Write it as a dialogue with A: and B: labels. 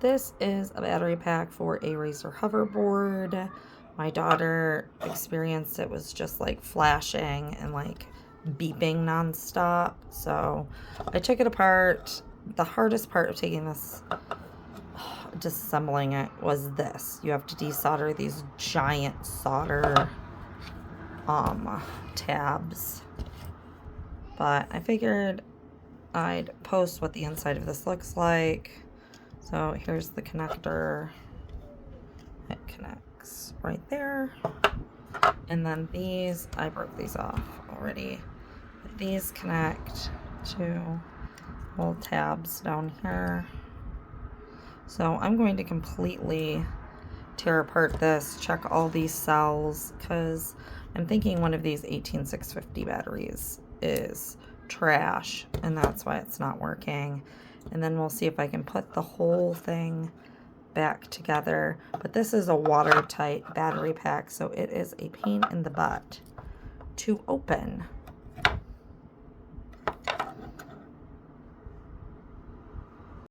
A: this is a battery pack for a Racer hoverboard. My daughter experienced it was just like flashing and like beeping nonstop. So I took it apart. The hardest part of taking this, disassembling it, was this. You have to desolder these giant solder tabs. But I figured I'd post what the inside of this looks like. So here's the connector. It connects right there. And then these, I broke these off already. But these connect to little tabs down here. So I'm going to completely tear apart this, check all these cells, because I'm thinking one of these 18650 batteries is trash, and that's why it's not working. And then we'll see if I can put the whole thing back together. But this is a watertight battery pack, so it is a pain in the butt to open.